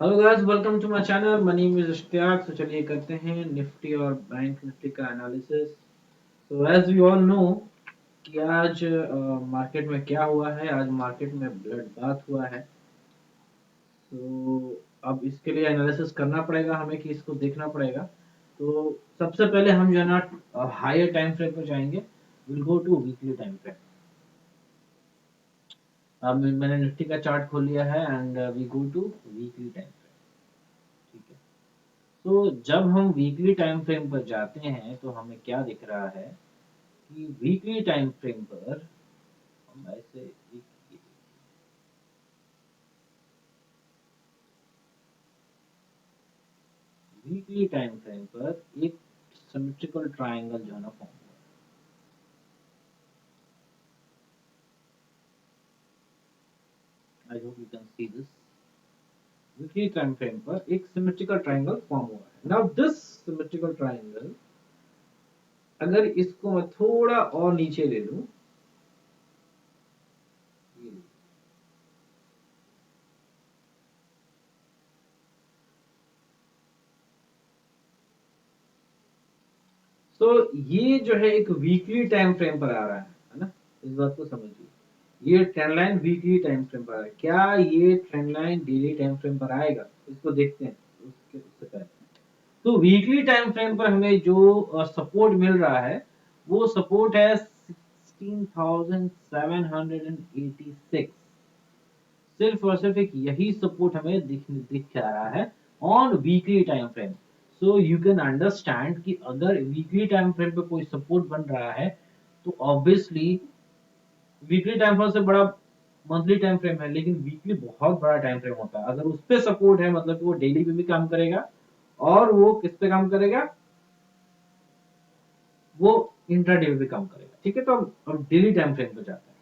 Hello guys, welcome to my channel. Money name is Ishtiyaq. तो चलिए करते हैं निफ्टी और बैंक निफ्टी का एनालिसिस। तो एज वी ऑल नो कि आज मार्केट में क्या हुआ है। आज मार्केट में ब्लड बाथ हुआ है। तो अब इसके लिए एनालिसिस करना पड़ेगा हमें कि इसको देखना पड़ेगा। तो सबसे पहले हम जो है ना हायर टाइम फ्रेम पर जाएंगे। Will go to weekly time frame. अब मैंने निफ्टी का चार्ट खोल लिया है and we go to weekly time frame. ठीक है। तो जब हम वीकली टाइम फ्रेम पर जाते हैं तो हमें क्या दिख रहा है कि वीकली टाइम फ्रेम पर हम ऐसे एक वीकली टाइम फ्रेम पर एक सिमेट्रिकल ट्रायंगल जो है ना फॉर्म हुआ है। I hope you can see this. Weekly time frame पर एक सिमेट्रिकल ट्रायंगल फॉर्म हुआ है। नाउ दिस सिमेट्रिकल ट्रायंगल, अगर इसको मैं थोड़ा और नीचे ले लूं, ये तो ये जो है एक वीकली टाइम फ्रेम पर आ रहा है ना। इस बात को समझिए। ये trend line weekly time frame पर आ रहा है। क्या ये trend line daily time frame पर आएगा? इसको देखते हैं उससे पहले। तो वीकली टाइम फ्रेम पर हमें जो सपोर्ट मिल रहा है वो सपोर्ट है 16,786। सिर्फ और सिर्फ एक यही सपोर्ट हमें दिख रहा है on weekly time frame. So you can understand कि अगर वीकली टाइम फ्रेम पे कोई सपोर्ट बन रहा है तो ऑब्वियसली वीकली टाइम फ्रेम से बड़ा मंथली टाइम फ्रेम है, लेकिन वीकली बहुत बड़ा टाइम फ्रेम होता है। अगर उस पे सपोर्ट है मतलब कि वो डेली पे भी काम करेगा और वो किस पे काम करेगा, वो इंट्राडे पे भी काम करेगा। ठीक है। तो अब डेली टाइम फ्रेम पे जाते हैं।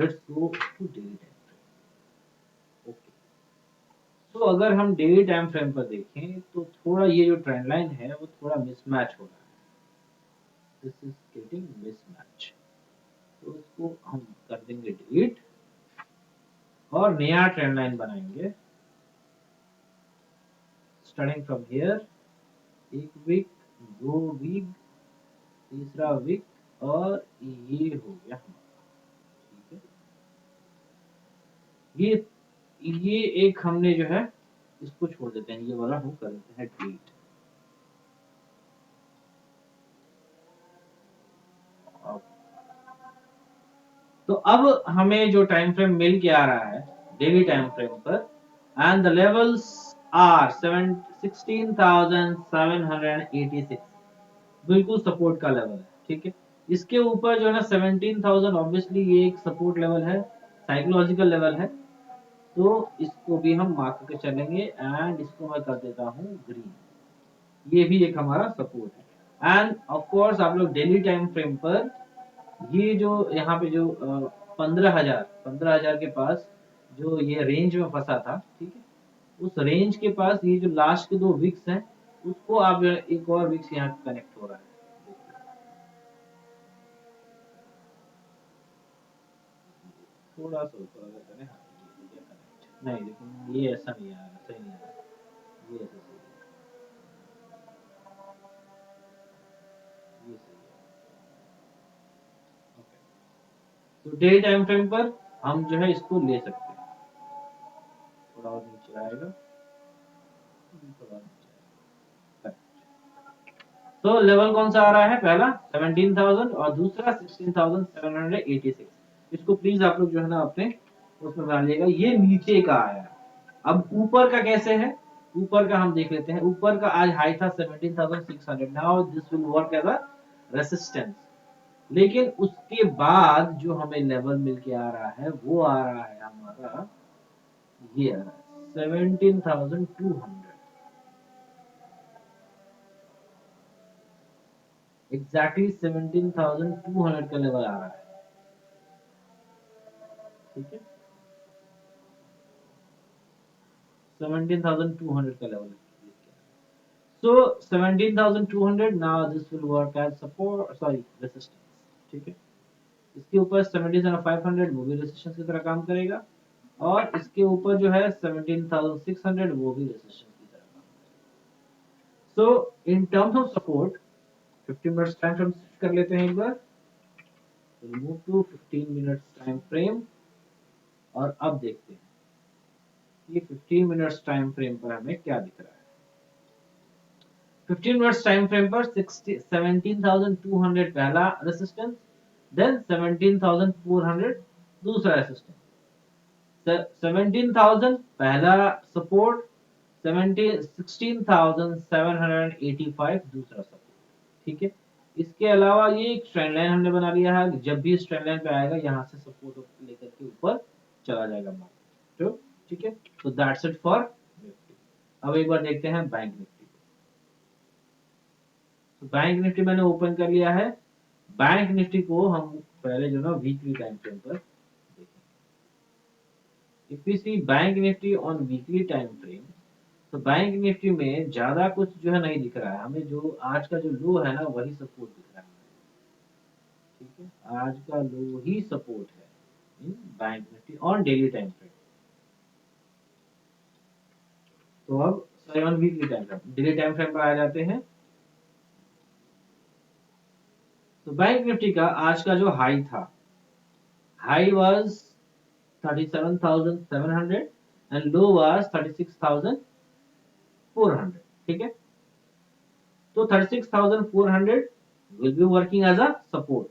Let's go to daily time frame. Okay. तो अगर हम डेली टाइम फ्रेम पर देखें तो थोड़ा ये जो ट्रेंड लाइन है वो थोड़ा मिसमैच हो रहा है। This is getting mismatch. तो इसको हम कर देंगे डिलीट और नया ट्रेंड लाइन बनाएंगे स्टार्टिंग फ्रॉम हियर। एक वीक, दो वीक, तीसरा वीक, और ये हो गया हमारा। ठीक है। ये एक हमने जो है इसको छोड़ देते हैं, ये वाला हम कर देते हैं डिलीट। तो अब हमें जो टाइम फ्रेम मिल के आ रहा है डेली टाइम फ्रेम पर, एंड द लेवल्स आर 16,786। बिल्कुल सपोर्ट का लेवल है। ठीक है। इसके ऊपर जो है ना 17,000, ऑब्वियसली ये एक सपोर्ट लेवल है, साइकोलॉजिकल लेवल है। तो इसको भी हम मार्क करके चलेंगे एंड इसको मैं कर देता हूँ ग्रीन। ये भी एक हमारा सपोर्ट है। एंड ऑफ कोर्स आप लोग डेली टाइम फ्रेम पर ये जो यहाँ पे जो 15,000 के पास जो ये रेंज में फंसा था, ठीक है, उस रेंज के पास ये जो लास्ट के दो विक्स हैं उसको आप जो है एक और विक्स यहाँ कनेक्ट हो रहा है। थोड़ा सा ऊपर अगर करें, हाँ ये हो गया कनेक्ट। नहीं लेकिन ये ऐसा नहीं आ रहा, सही नहीं आ रहा। ये ऐसा सही है, ये सही है। ओके। तो डे टाइम फ्रेम पर हम जो है इसको ले सकते हैं। थोड़ा और नीचे आएगा, थोड़ा और नीचे आएगा। तो लेवल कौन सा आ रहा है? पहला 17,000 और दूसरा 16,786। इसको प्लीज आप लोग जो है ना अपने उसमें बना लिएगा। ये नीचे का आया है। अब ऊपर का कैसे है? ऊपर का हम देख लेते हैं। ऊपर का आज हाई था 17,600। Now this will work as a resistance. लेकिन उसके बाद जो हमें लेवल मिल के आ रहा है वो आ रहा है हमारा, ये आ रहा है 17,200। एग्जैक्टली 17,200 का लेवल आ रहा है। ठीक है। 17,200 का level. So 17,200, now this will work as support, sorry, resistance। ठीक है। इसके ऊपर 17,500 वो भी रेजिस्टेंस की तरह काम करेगा। और इसके ऊपर जो है 17,600 वो भी रेजिस्टेंस की तरह काम करेगा। So in terms of support 15 minutes time frame कर लेते हैं एक बार, move to 15 minutes time frame. और अब देखते हैं ये 15 मिनट्स टाइम फ्रेम पर हमें क्या दिख रहा है। 15 मिनट्स टाइम फ्रेम पर 17,200 पहला रेसिस्टेंस, देन 17,400 दूसरा रेसिस्टेंस, 17,000 पहला सपोर्ट, 16,785 दूसरा सपोर्ट। ठीक है, इसके अलावा ये एक ट्रेंड लाइन हमने बना लिया है, जब भी इस ट्रेंड लाइन पे आएगा यहाँ से सपोर्ट लेकर के ऊपर चला जाएगा मार्केट। तो ठीक है, तो दैट्स इट फॉर निफ्टी। अब एक बार देखते हैं बैंक निफ्टी को। तो बैंक निफ्टी मैंने ओपन कर लिया है। बैंक निफ्टी को हम पहले जो ना वीकली टाइम फ्रेम पर देखें। If we see bank Nifty on weekly time frame, तो बैंक निफ्टी में ज्यादा कुछ जो है नहीं दिख रहा है हमें। जो आज का जो लो है ना वही सपोर्ट दिख रहा है। ठीक है, आज का लो ही सपोर्ट है in Bank Nifty on daily time frame. तो अब sorry on weekly time frame, daily time frame पर आ जाते हैं। तो बैंक निफ्टी का आज का जो हाई था, high was 37,700 and low was 36,400। ठीक है, तो 36,400 will be working as a support.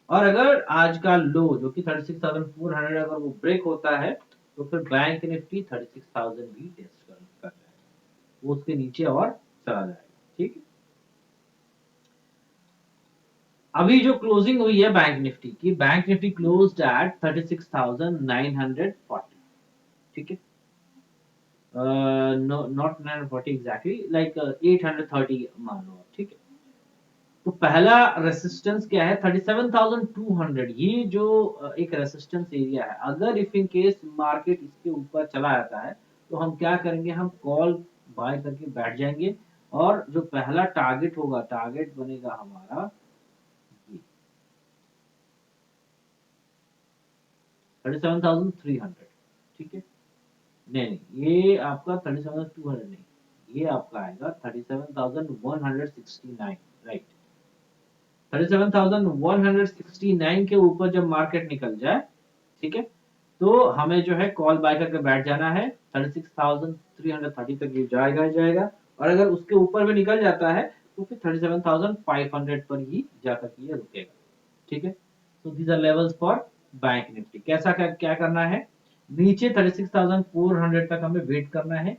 और अगर आज का लो जो कि 36,400 अगर वो ब्रेक होता है तो फिर बैंक निफ्टी 36,000 भी टेस्ट कर जाएगा, वो उसके नीचे और चला जाएगा। ठीक है, अभी जो क्लोजिंग हुई है बैंक निफ्टी की, बैंक निफ्टी क्लोज्ड एट 36,940। ठीक है, नो नॉट 940 एग्जैक्टली, लाइक 830 मान लो। ठीक है, तो पहला रेसिस्टेंस क्या है 37,200। ये जो एक रेसिस्टेंस एरिया है, अगर इफ इन केस मार्केट इसके ऊपर चला जाता है तो हम क्या करेंगे, हम कॉल बाय करके बैठ जाएंगे। और जो पहला टारगेट होगा, टारगेट बनेगा हमारा 37,300। ठीक है, नहीं ये आपका 37,200 नहीं, ये आपका आएगा 37,169। राइट, 37,169 के ऊपर जब मार्केट निकल जाए, ठीक है, तो हमें जो है कॉल बाय करके बैठ जाना है। 36,330 तक ये जाएगा ही जाएगा। और अगर उसके ऊपर भी निकल जाता है तो फिर 37,500 पर ही जाकर के ये रुकेगा। ठीक है, so these are levels for bank Nifty. कैसा क्या करना है, नीचे 36,400 तक हमें वेट करना है।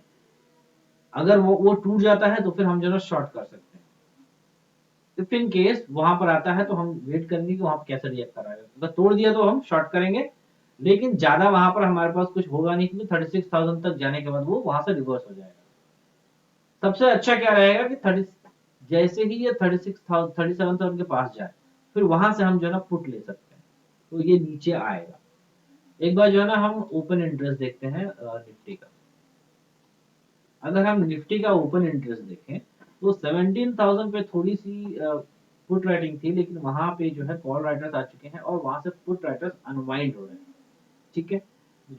अगर वो टूट जाता है तो फिर हम जो है शॉर्ट कर सकते हैं। इफ इन केस वहां पर आता है तो हम वेट करेंगे कि वहां पर कैसे रिएक्ट कर रहा है। अगर तोड़ दिया तो हम शॉर्ट करेंगे, लेकिन ज्यादा वहां पर हमारे पास कुछ होगा नहीं, क्योंकि 36,000 तक जाने के बाद वो वहां से रिवर्स हो जाएगा। सबसे अच्छा क्या रहेगा कि 30 जैसे ही ये 36,000 37,000 के पास जाए, फिर वहां से हम जो है ना पुट ले सकते हैं, तो ये नीचे आएगा। एक बार जो है ना हम ओपन इंटरेस्ट देखते हैं निफ्टी का। अगर हम निफ्टी का ओपन इंटरेस्ट देखें तो 17,000 पे थोड़ी सी पुट राइटिंग थी, लेकिन वहां पे जो है कॉल राइटर्स आ चुके हैं और वहां से पुट राइटर्स अनवाइंड हो रहे हैं। ठीक है,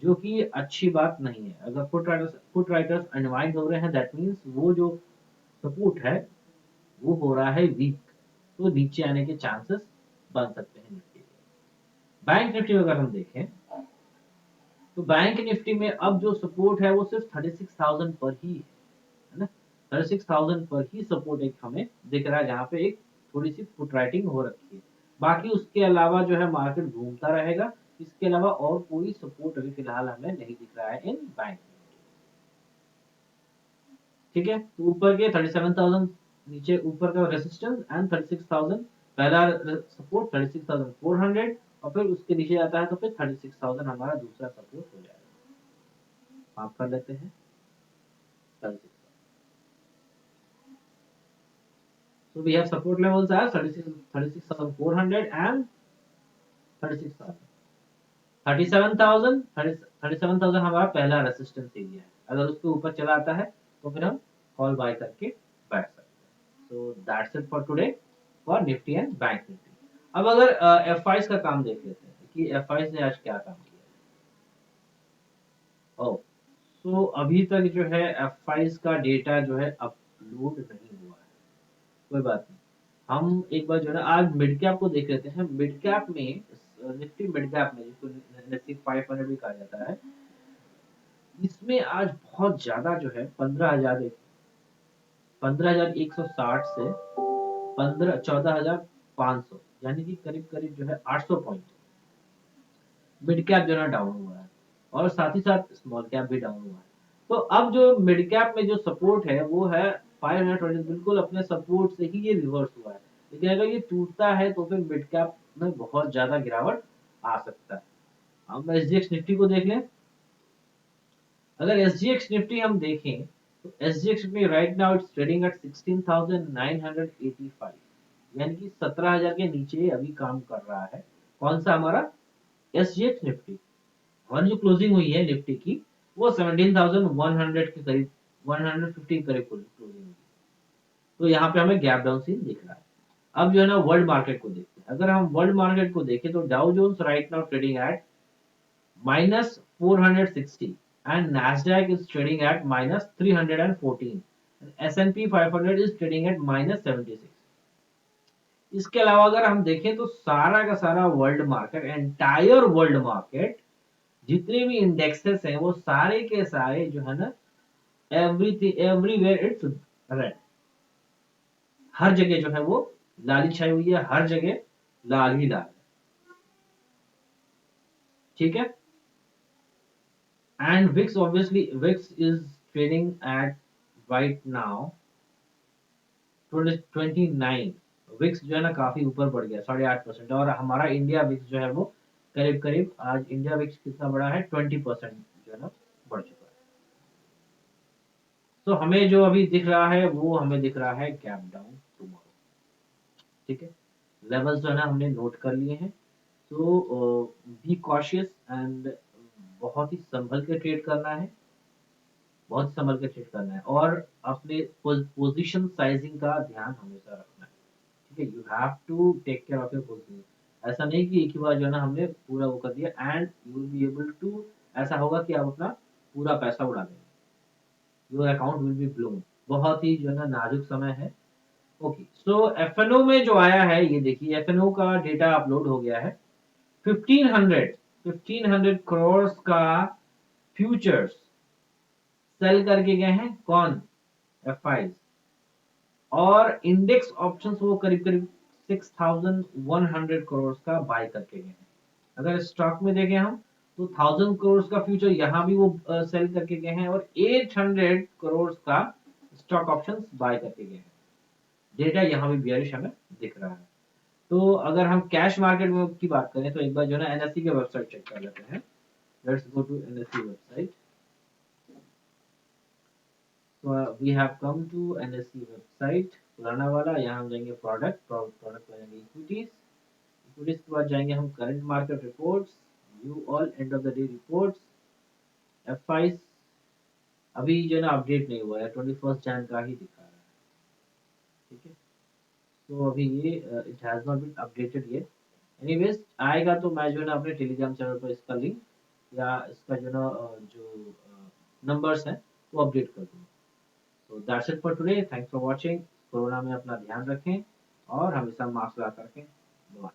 जो कि अच्छी बात नहीं है। अगर पुट राइटर्स अनवाइंड हो रहे हैं, दैट मीन्स वो जो सपोर्ट है वो हो रहा है वीक, तो नीचे आने के चांसेस बन सकते हैं निफ्टी के। बैंक निफ्टी में अगर हम देखें तो बैंक निफ्टी में अब जो सपोर्ट है वो सिर्फ 36,000 पर ही है ना। 36,000 पर ही सपोर्ट एक हमें दिख रहा है, जहां पे एक थोड़ी सी पुट राइटिंग हो रखी है। बाकी उसके अलावा जो है मार्केट घूमता रहेगा। इसके अलावा और कोई सपोर्ट अभी फिलहाल हमें नहीं दिख रहा है इन बैंक। ठीक है, तो ऊपर के 37,000, नीचे ऊपर का रेसिस्टेंस एंड 36,000 पहला सपोर्ट 36,400, और फिर उसके नीचे जाता है तो फिर 36,000 हमारा दूसरा सपोर्ट हो जाएगा। आप कर लेते हैं 36,000। So we have support levels as 36,400 and 36,000। 37,000 हमारा पहला रेसिस्टेंस एरिया है। अगर उसके ऊपर चला आता है तो फिर हम कॉल बाय करके बैठ सकते हैं। So that's it for today for Nifty and bank Nifty. अब अगर एफ का काम देख लेते हैं कि एफ ने आज क्या काम किया। ओ, तो अभी तक जो है F5 का डेटा जो है अपलोड नहीं हुआ है। कोई बात नहीं, हम एक बार जो है ना आज मिड कैप को देख लेते हैं। मिड कैप में निफ्टी मिड कैप में जिसको निफ्टी 500 भी कहा जाता है, इसमें आज बहुत ज्यादा जो है 15,160 से 14,500 यानी कि करीब करीब जो है 800 पॉइंट मिड कैप जो है डाउन हुआ है, और साथ ही साथ स्मॉल कैप भी डाउन हुआ है। तो अब जो मिड कैप में जो सपोर्ट है वो है 520, बिल्कुल अपने सपोर्ट से ही ये रिवर्स हुआ है। लेकिन अगर ये टूटता है तो फिर मिड कैप में बहुत ज्यादा गिरावट आ सकता है। हम एसजीएक्स निफ्टी को देख लें। अगर एसजीएक्स निफ्टी हम देखें तो SGX Nifty right now it's trading at 16,985, यानी कि 17,000 के नीचे अभी काम कर रहा है। कौन सा हमारा एसजीएक्स निफ्टी, और जो क्लोजिंग हुई है निफ्टी की वो 17,100 के करीब, 150 के करीब क्लोजिंग हुई। तो यहाँ पे हमें गैप डाउन सीन दिख रहा है। अब जो है ना वर्ल्ड मार्केट को देखते हैं। अगर हम वर्ल्ड मार्केट को देखें तो Dow Jones right now trading at -460 and Nasdaq is trading at -314 and S&P 500 is trading at -76। इसके अलावा अगर हम देखें तो सारा का सारा world market, entire world market, जितने भी इंडेक्सेस हैं वो सारे के सारे जो है ना एवरीथिंग एवरीवेयर इट्स रेड। हर जगह जो है वो लाली छाई हुई है, हर जगह लाल ही लाल है। ठीक है। And VIX obviously VIX is trading at right now 29। VIX जो है ना काफी ऊपर बढ़ गया 8.5%, और हमारा इंडिया विक्स जो है वो करीब करीब आज इंडिया विक्स कितना बढ़ा है 20% जो है ना बढ़ चुका है। तो हमें जो अभी दिख रहा है वो हमें दिख रहा है गैप डाउन टुमारो। ठीक है, लेवल्स जो है ना हमने नोट कर लिए हैं। तो बी कॉशियस एंड बहुत ही संभल के ट्रेड करना है, बहुत संभल के ट्रेड करना है, और अपने पोजीशन साइजिंग का ध्यान हमेशा रखना है। ठीक है, you have to take care of your position. ऐसा नहीं कि एक ही बार जो है ना हमने पूरा वो कर दिया and you will be able to, ऐसा होगा कि आप अपना पूरा पैसा उड़ा देंगे, your account will be blown. बहुत ही जो है ना नाजुक समय है। ओके, सो एफएनओ में जो आया है ये देखिए, एफएनओ का डेटा अपलोड हो गया है। 1500 करोड़ का फ्यूचर्स सेल करके गए हैं कौन, F5, और इंडेक्स ऑप्शंस वो करीब करीब 6100 करोड़ का बाय करके गए हैं। अगर स्टॉक में देखें हम तो 1000 करोड़ का फ्यूचर यहाँ भी वो सेल करके गए हैं, और 800 करोड़ का स्टॉक ऑप्शंस बाय करके गए हैं। डेटा यहाँ भी बियरिश हमें दिख रहा है। तो अगर हम कैश मार्केट में की बात करें तो एक बार जो है ना एनएससी के वेबसाइट चेक कर लेते हैं। Let's go to NSC website. So we have come to NSE website पुराना वाला। यहाँ हम जाएंगे प्रोडक्ट में जाएंगे इक्विटीज, इक्विटीज के बाद जाएंगे हम current market reports, view all end of the day reports. F5 अभी जो है ना अपडेट नहीं हुआ है, 21 जन का ही दिखा रहा है। ठीक है, तो अभी ये it has not been updated yet. Anyways आएगा तो मैं जो है ना अपने टेलीग्राम चैनल पर इसका लिंक या इसका जो है ना जो नंबर्स हैं वो अपडेट कर दूंगा। तो that's it for today, thanks for watching. Corona में अपना ध्यान रखें और हमेशा मास्क लगा कर रखें। बाय।